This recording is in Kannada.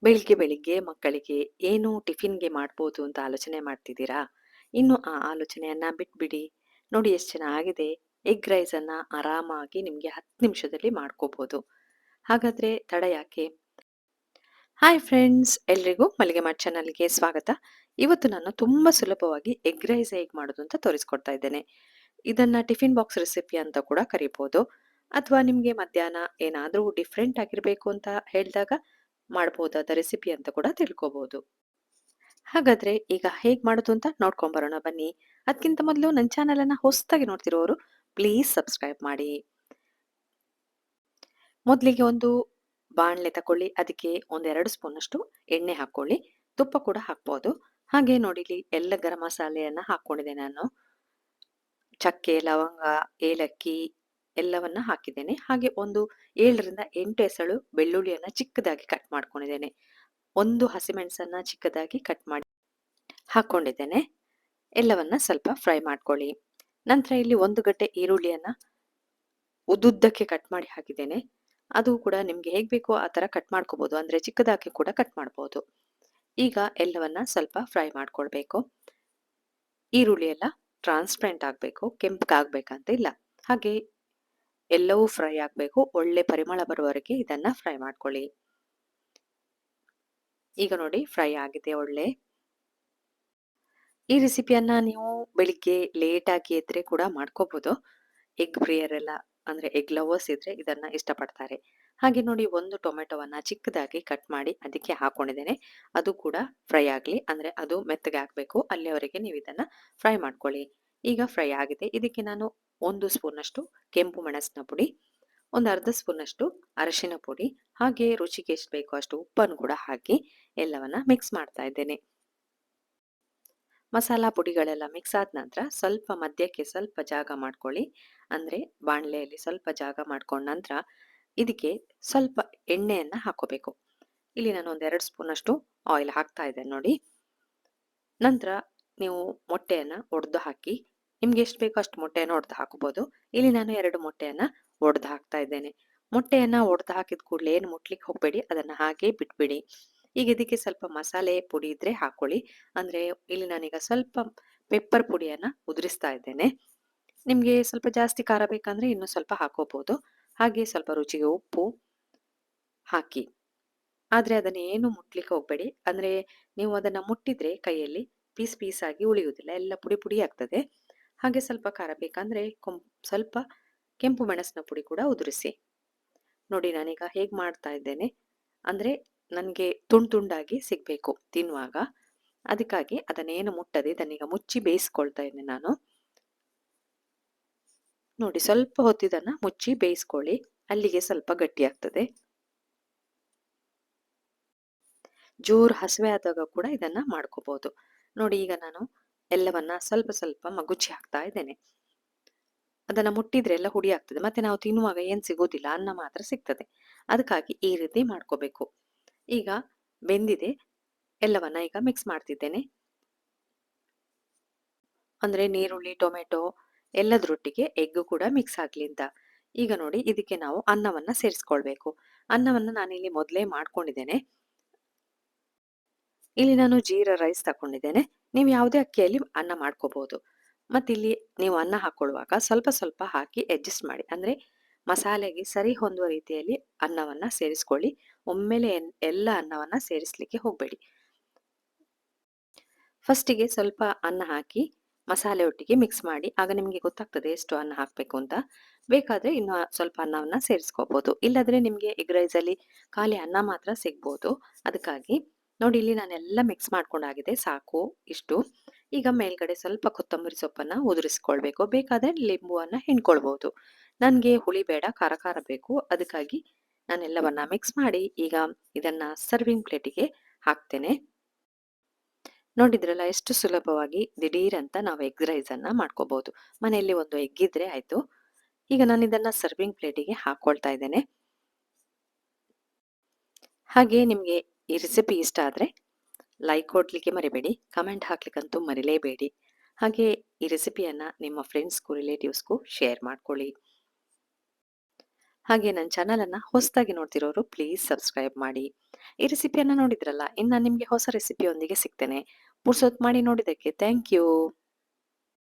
ಬೆಳಿಗ್ಗೆ ಬೆಳಿಗ್ಗೆ ಮಕ್ಕಳಿಗೆ ಏನು ಟಿಫಿನ್‌ಗೆ ಮಾಡ್ಬೋದು ಅಂತ ಆಲೋಚನೆ ಮಾಡ್ತಿದ್ದೀರಾ? ಇನ್ನು ಆ ಆಲೋಚನೆಯನ್ನ ಬಿಟ್ಬಿಡಿ. ನೋಡಿ ಎಷ್ಟು ಚೆನ್ನಾಗಿದೆ. ಎಗ್ ರೈಸನ್ನ ಆರಾಮಾಗಿ ನಿಮ್ಗೆ 10 ನಿಮಿಷದಲ್ಲಿ ಮಾಡ್ಕೋಬೋದು. ಹಾಗಾದ್ರೆ ತಡ ಯಾಕೆ? Hi friends! ಎಲ್ರಿಗೂ ಮಲ್ಲಿಗೆ ಮಾರ್ಟ್ ಚಾನಲ್‌ಗೆ ಸ್ವಾಗತ. ಇವತ್ತು ನಾನು ತುಂಬಾ ಸುಲಭವಾಗಿ ಎಗ್ ರೈಸ್ ಹೇಗ್ ಮಾಡೋದು ಅಂತ ತೋರಿಸ್ಕೊಡ್ತಾ ಇದ್ದೇನೆ. ಇದನ್ನ ಟಿಫಿನ್ ಬಾಕ್ಸ್ ರೆಸಿಪಿ ಅಂತ ಕೂಡ ಕರಿಬೋದು. ಅಥವಾ ನಿಮ್ಗೆ ಮಧ್ಯಾಹ್ನ ಏನಾದ್ರೂ ಡಿಫ್ರೆಂಟ್ ಆಗಿರ್ಬೇಕು ಅಂತ ಹೇಳ್ದಾಗ ಮಾಡ್ಬೋದಾದ ರೆಸಿಪಿ ಅಂತ ಕೂಡ ತಿಳ್ಕೋಬಹುದು. ಹಾಗಾದ್ರೆ ಈಗ ಹೇಗ್ ಮಾಡೋದು ಅಂತ ನೋಡ್ಕೊಂಬರೋಣ ಬನ್ನಿ. ಅದಕ್ಕಿಂತ ಮೊದಲು ನನ್ನ ಚಾನಲ್ ಅನ್ನ ಹೊಸದಾಗಿ ನೋಡ್ತಿರೋರು ಪ್ಲೀಸ್ ಸಬ್ಸ್ಕ್ರೈಬ್ ಮಾಡಿ. ಮೊದಲಿಗೆ ಒಂದು ಬಾಣಲೆ ತಕೊಳ್ಳಿ. ಅದಕ್ಕೆ ಒಂದೆರಡು ಸ್ಪೂನಷ್ಟು ಎಣ್ಣೆ ಹಾಕೊಳ್ಳಿ. ತುಪ್ಪ ಕೂಡ ಹಾಕ್ಬೋದು. ಹಾಗೆ ನೋಡಿ ಇಲ್ಲಿ ಎಲ್ಲ ಗರಂ ಮಸಾಲೆಯನ್ನ ಹಾಕೊಂಡಿದ್ದೆ ನಾನು. ಚಕ್ಕೆ, ಲವಂಗ, ಏಲಕ್ಕಿ ಎಲ್ಲವನ್ನ ಹಾಕಿದ್ದೇನೆ. ಹಾಗೆ ಒಂದು 7ರಿಂದ 8 ಎಸಳು ಬೆಳ್ಳುಳ್ಳಿಯನ್ನ ಚಿಕ್ಕದಾಗಿ ಕಟ್ ಮಾಡ್ಕೊಂಡಿದ್ದೇನೆ. ಒಂದು ಹಸಿಮೆಣಸನ್ನ ಚಿಕ್ಕದಾಗಿ ಕಟ್ ಮಾಡಿ ಹಾಕೊಂಡಿದ್ದೇನೆ. ಎಲ್ಲವನ್ನ ಸ್ವಲ್ಪ ಫ್ರೈ ಮಾಡ್ಕೊಳ್ಳಿ. ನಂತರ ಇಲ್ಲಿ ಒಂದು ಗಡ್ಡೆ ಈರುಳ್ಳಿಯನ್ನ ಉದ್ದುದ್ದಕ್ಕೆ ಕಟ್ ಮಾಡಿ ಹಾಕಿದ್ದೇನೆ. ಅದು ಕೂಡ ನಿಮ್ಗೆ ಹೇಗ್ ಬೇಕೋ ಆ ತರ ಕಟ್ ಮಾಡ್ಕೋಬಹುದು. ಅಂದ್ರೆ ಚಿಕ್ಕದಾಗಿ ಕೂಡ ಕಟ್ ಮಾಡ್ಬೋದು. ಈಗ ಎಲ್ಲವನ್ನ ಸ್ವಲ್ಪ ಫ್ರೈ ಮಾಡ್ಕೊಳ್ಬೇಕು. ಈರುಳ್ಳಿ ಎಲ್ಲ ಟ್ರಾನ್ಸ್ಪರೆಂಟ್ ಆಗ್ಬೇಕು, ಕೆಂಪಗಾಗ್ಬೇಕಂತ ಇಲ್ಲ. ಹಾಗೆ ಎಲ್ಲವೂ ಫ್ರೈ ಆಗ್ಬೇಕು. ಒಳ್ಳೆ ಪರಿಮಳ ಬರುವವರೆಗೆ ಇದನ್ನ ಫ್ರೈ ಮಾಡ್ಕೊಳ್ಳಿ. ಈಗ ನೋಡಿ ಫ್ರೈ ಆಗಿದೆ ಒಳ್ಳೆ. ಈ ರೆಸಿಪಿಯನ್ನ ನೀವು ಬೆಳಿಗ್ಗೆ ಲೇಟ್ ಆಗಿ ಎದ್ರೆ ಕೂಡ ಮಾಡ್ಕೋಬಹುದು. ಎಗ್ ಪ್ರಿಯರ್ ಎಲ್ಲ ಅಂದ್ರೆ ಎಗ್ ಲವರ್ಸ್ ಇದ್ರೆ ಇದನ್ನ ಇಷ್ಟಪಡ್ತಾರೆ. ಹಾಗೆ ನೋಡಿ ಒಂದು ಟೊಮೆಟೊವನ್ನ ಚಿಕ್ಕದಾಗಿ ಕಟ್ ಮಾಡಿ ಅದಕ್ಕೆ ಹಾಕೊಂಡಿದ್ದೇನೆ. ಅದು ಕೂಡ ಫ್ರೈ ಆಗ್ಲಿ, ಅಂದ್ರೆ ಅದು ಮೆತ್ತಗೆ ಆಗ್ಬೇಕು. ಅಲ್ಲಿಯವರೆಗೆ ನೀವು ಇದನ್ನ ಫ್ರೈ ಮಾಡ್ಕೊಳ್ಳಿ. ಈಗ ಫ್ರೈ ಆಗಿದೆ. ಇದಕ್ಕೆ ನಾನು 1 ಸ್ಪೂನಷ್ಟು ಕೆಂಪು ಮೆಣಸಿನ ಪುಡಿ, ಒಂದು ಅರ್ಧ ಸ್ಪೂನಷ್ಟು ಅರಿಶಿನ ಪುಡಿ, ಹಾಗೆ ರುಚಿಗೆ ಎಷ್ಟು ಬೇಕೋ ಅಷ್ಟು ಉಪ್ಪನ್ನು ಕೂಡ ಹಾಕಿ ಎಲ್ಲವನ್ನ ಮಿಕ್ಸ್ ಮಾಡ್ತಾ ಇದ್ದೇನೆ. ಮಸಾಲಾ ಪುಡಿಗಳೆಲ್ಲ ಮಿಕ್ಸ್ ಆದ ನಂತರ ಸ್ವಲ್ಪ ಮಧ್ಯಕ್ಕೆ ಸ್ವಲ್ಪ ಜಾಗ ಮಾಡ್ಕೊಳ್ಳಿ. ಅಂದ್ರೆ ಬಾಣಲೆಯಲ್ಲಿ ಸ್ವಲ್ಪ ಜಾಗ ಮಾಡ್ಕೊಂಡ ನಂತರ ಇದಕ್ಕೆ ಸ್ವಲ್ಪ ಎಣ್ಣೆಯನ್ನ ಹಾಕೋಬೇಕು. ಇಲ್ಲಿ ನಾನು ಒಂದೆರಡು ಸ್ಪೂನಷ್ಟು ಆಯಿಲ್ ಹಾಕ್ತಾ ಇದ್ದೇನೆ ನೋಡಿ. ನಂತರ ನೀವು ಮೊಟ್ಟೆಯನ್ನ ಒಡೆದು ಹಾಕಿ, ನಿಮ್ಗೆ ಎಷ್ಟು ಬೇಕೋ ಅಷ್ಟು ಮೊಟ್ಟೆಯನ್ನ ಒಡೆದು ಹಾಕಬಹುದು. ಇಲ್ಲಿ ನಾನು 2 ಮೊಟ್ಟೆಯನ್ನ ಒಡೆದು ಹಾಕ್ತಾ ಇದ್ದೇನೆ. ಮೊಟ್ಟೆಯನ್ನ ಒಡೆದು ಹಾಕಿದ ಕೂಡಲೇ ಏನು ಮುಟ್ಲಿಕ್ಕೆ ಹೋಗಬೇಡಿ, ಅದನ್ನ ಹಾಗೆ ಬಿಟ್ಬಿಡಿ. ಈಗ ಇದಕ್ಕೆ ಸ್ವಲ್ಪ ಮಸಾಲೆ ಪುಡಿ ಇದ್ರೆ ಹಾಕೊಳ್ಳಿ. ಅಂದ್ರೆ ಇಲ್ಲಿ ನಾನೀಗ ಸ್ವಲ್ಪ ಪೆಪ್ಪರ್ ಪುಡಿಯನ್ನ ಉದುರಿಸ್ತಾ ಇದ್ದೇನೆ. ನಿಮ್ಗೆ ಸ್ವಲ್ಪ ಜಾಸ್ತಿ ಖಾರ ಬೇಕಂದ್ರೆ ಇನ್ನೂ ಸ್ವಲ್ಪ ಹಾಕೋಬಹುದು. ಹಾಗೆ ಸ್ವಲ್ಪ ರುಚಿಗೆ ಉಪ್ಪು ಹಾಕಿ. ಆದ್ರೆ ಅದನ್ನ ಏನು ಮುಟ್ಲಿಕ್ಕೆ ಹೋಗ್ಬೇಡಿ. ಅಂದ್ರೆ ನೀವು ಅದನ್ನ ಮುಟ್ಟಿದ್ರೆ ಕೈಯಲ್ಲಿ ಪೀಸ್ ಪೀಸ್ ಆಗಿ ಉಳಿಯುವುದಿಲ್ಲ, ಎಲ್ಲ ಪುಡಿ ಪುಡಿ ಆಗ್ತದೆ. ಹಾಗೆ ಸ್ವಲ್ಪ ಖಾರ ಬೇಕಂದ್ರೆ ಸ್ವಲ್ಪ ಕೆಂಪು ಮೆಣಸಿನ ಪುಡಿ ಕೂಡ ಉದುರಿಸಿ. ನೋಡಿ ನಾನೀಗ ಹೇಗ್ ಮಾಡ್ತಾ ಇದ್ದೇನೆ ಅಂದ್ರೆ ನನಗೆ ತುಂಡು ತುಂಡಾಗಿ ಸಿಗ್ಬೇಕು ತಿನ್ನುವಾಗ. ಅದಕ್ಕಾಗಿ ಅದನ್ನೇನು ಮುಟ್ಟದೆ ಇದನ್ನೀಗ ಮುಚ್ಚಿ ಬೇಯಿಸ್ಕೊಳ್ತಾ ಇದ್ದೇನೆ ನಾನು. ನೋಡಿ ಸ್ವಲ್ಪ ಹೊತ್ತಿದನ್ನ ಮುಚ್ಚಿ ಬೇಯಿಸ್ಕೊಳ್ಳಿ. ಅಲ್ಲಿಗೆ ಸ್ವಲ್ಪ ಗಟ್ಟಿ ಆಗ್ತದೆ. ಜೋರು ಹಸಿವೆ ಆದಾಗ ಕೂಡ ಇದನ್ನ ಮಾಡ್ಕೋಬಹುದು. ನೋಡಿ ಈಗ ನಾನು ಎಲ್ಲವನ್ನ ಸ್ವಲ್ಪ ಸ್ವಲ್ಪ ಮಗುಚಿ ಹಾಕ್ತಾ ಇದ್ದೇನೆ. ಅದನ್ನ ಮುಟ್ಟಿದ್ರೆ ಎಲ್ಲ ಹುಡಿ ಆಗ್ತದೆ. ಮತ್ತೆ ನಾವು ತಿನ್ನುವಾಗ ಏನ್ ಸಿಗೋದಿಲ್ಲ, ಅನ್ನ ಮಾತ್ರ ಸಿಗ್ತದೆ. ಅದಕ್ಕಾಗಿ ಈ ರೀತಿ ಮಾಡ್ಕೋಬೇಕು. ಈಗ ಬೆಂದಿದೆ. ಎಲ್ಲವನ್ನ ಈಗ ಮಿಕ್ಸ್ ಮಾಡ್ತಿದ್ದೇನೆ. ಅಂದ್ರೆ ನೀರುಳ್ಳಿ, ಟೊಮೆಟೊ ಎಲ್ಲದರೊಟ್ಟಿಗೆ ಎಗ್ ಕೂಡ ಮಿಕ್ಸ್ ಆಗ್ಲಿ ಅಂತ. ಈಗ ನೋಡಿ ಇದಕ್ಕೆ ನಾವು ಅನ್ನವನ್ನ ಸೇರಿಸ್ಕೊಳ್ಬೇಕು. ಅನ್ನವನ್ನ ನಾನಿಲ್ಲಿ ಮೊದಲೇ ಮಾಡ್ಕೊಂಡಿದ್ದೇನೆ. ಇಲ್ಲಿ ನಾನು ಜೀರಾ ರೈಸ್ ತಕೊಂಡಿದ್ದೇನೆ. ನೀವು ಯಾವುದೇ ಅಕ್ಕಿಯಲ್ಲಿ ಅನ್ನ ಮಾಡ್ಕೋಬಹುದು. ಮತ್ತಿಲ್ಲಿ ನೀವು ಅನ್ನ ಹಾಕೊಳ್ಳುವಾಗ ಸ್ವಲ್ಪ ಸ್ವಲ್ಪ ಹಾಕಿ ಅಡ್ಜಸ್ಟ್ ಮಾಡಿ. ಅಂದ್ರೆ ಮಸಾಲೆಗೆ ಸರಿ ಹೊಂದುವ ರೀತಿಯಲ್ಲಿ ಅನ್ನವನ್ನ ಸೇರಿಸ್ಕೊಳ್ಳಿ. ಒಮ್ಮೆಲೆ ಎಲ್ಲ ಅನ್ನವನ್ನ ಸೇರಿಸ್ಲಿಕ್ಕೆ ಹೋಗಬೇಡಿ. ಫಸ್ಟಿಗೆ ಸ್ವಲ್ಪ ಅನ್ನ ಹಾಕಿ ಮಸಾಲೆ ಒಟ್ಟಿಗೆ ಮಿಕ್ಸ್ ಮಾಡಿ. ಆಗ ನಿಮಗೆ ಗೊತ್ತಾಗ್ತದೆ ಎಷ್ಟು ಅನ್ನ ಹಾಕಬೇಕು ಅಂತ. ಬೇಕಾದ್ರೆ ಇನ್ನು ಸ್ವಲ್ಪ ಅನ್ನವನ್ನ ಸೇರಿಸ್ಕೋಬಹುದು. ಇಲ್ಲದ್ರೆ ನಿಮಗೆ ಎಗ್ ರೈಸಲ್ಲಿ ಖಾಲಿ ಅನ್ನ ಮಾತ್ರ ಸಿಗ್ಬೋದು. ಅದಕ್ಕಾಗಿ ನೋಡಿ ಇಲ್ಲಿ ನಾನೆಲ್ಲ ಮಿಕ್ಸ್ ಮಾಡ್ಕೊಂಡಾಗಿದೆ, ಸಾಕು ಇಷ್ಟು. ಈಗ ಮೇಲ್ಗಡೆ ಸ್ವಲ್ಪ ಕೊತ್ತಂಬರಿ ಸೊಪ್ಪನ್ನ ಉದುರಿಸ್ಕೊಳ್ಬೇಕು. ಬೇಕಾದ್ರೆ ಲಿಂಬುವನ್ನ ಹಿಂಡ್ಕೊಳ್ಬಹುದು. ನನಗೆ ಹುಳಿ ಬೇಡ, ಖಾರ ಖಾರ ಬೇಕು. ಅದಕ್ಕಾಗಿ ನಾನೆಲ್ಲವನ್ನ ಮಿಕ್ಸ್ ಮಾಡಿ ಈಗ ಇದನ್ನ ಸರ್ವಿಂಗ್ ಪ್ಲೇಟಿಗೆ ಹಾಕ್ತೇನೆ. ನೋಡಿದ್ರಲ್ಲ ಎಷ್ಟು ಸುಲಭವಾಗಿ ದಿಢೀರ್ ಅಂತ ನಾವು ಎಗ್ ರೈಸ್ ಅನ್ನ ಮಾಡ್ಕೋಬಹುದು. ಮನೆಯಲ್ಲಿ ಒಂದು ಎಗ್ ಇದ್ರೆ ಆಯ್ತು. ಈಗ ನಾನು ಇದನ್ನ ಸರ್ವಿಂಗ್ ಪ್ಲೇಟಿಗೆ ಹಾಕೊಳ್ತಾ ಇದ್ದೇನೆ. ಹಾಗೆ ನಿಮ್ಗೆ ಈ ರೆಸಿಪಿ ಇಷ್ಟ ಆದ್ರೆ ಲೈಕ್ ಕೊಡ್ಲಿಕ್ಕೆ ಮರಿಬೇಡಿ, ಕಮೆಂಟ್ ಹಾಕ್ಲಿಕ್ಕಂತೂ ಮರಿಲೇಬೇಡಿ. ಹಾಗೆ ಈ ರೆಸಿಪಿಯನ್ನ ನಿಮ್ಮ ಫ್ರೆಂಡ್ಸ್ಗೂ ರಿಲೇಟಿವ್ಸ್ಗೂ ಶೇರ್ ಮಾಡ್ಕೊಳ್ಳಿ. ಹಾಗೆ ನನ್ನ ಚಾನಲನ್ನು ಹೊಸದಾಗಿ ನೋಡ್ತಿರೋರು ಪ್ಲೀಸ್ ಸಬ್ಸ್ಕ್ರೈಬ್ ಮಾಡಿ. ಈ ರೆಸಿಪಿಯನ್ನು ನೋಡಿದ್ರಲ್ಲ, ಇನ್ನು ನಿಮಗೆ ಹೊಸ ರೆಸಿಪಿಯೊಂದಿಗೆ ಸಿಗ್ತೇನೆ. ಪುರ್ಸೊತ್ತು ಮಾಡಿ ನೋಡಿದ್ದಕ್ಕೆ ಥ್ಯಾಂಕ್ ಯು.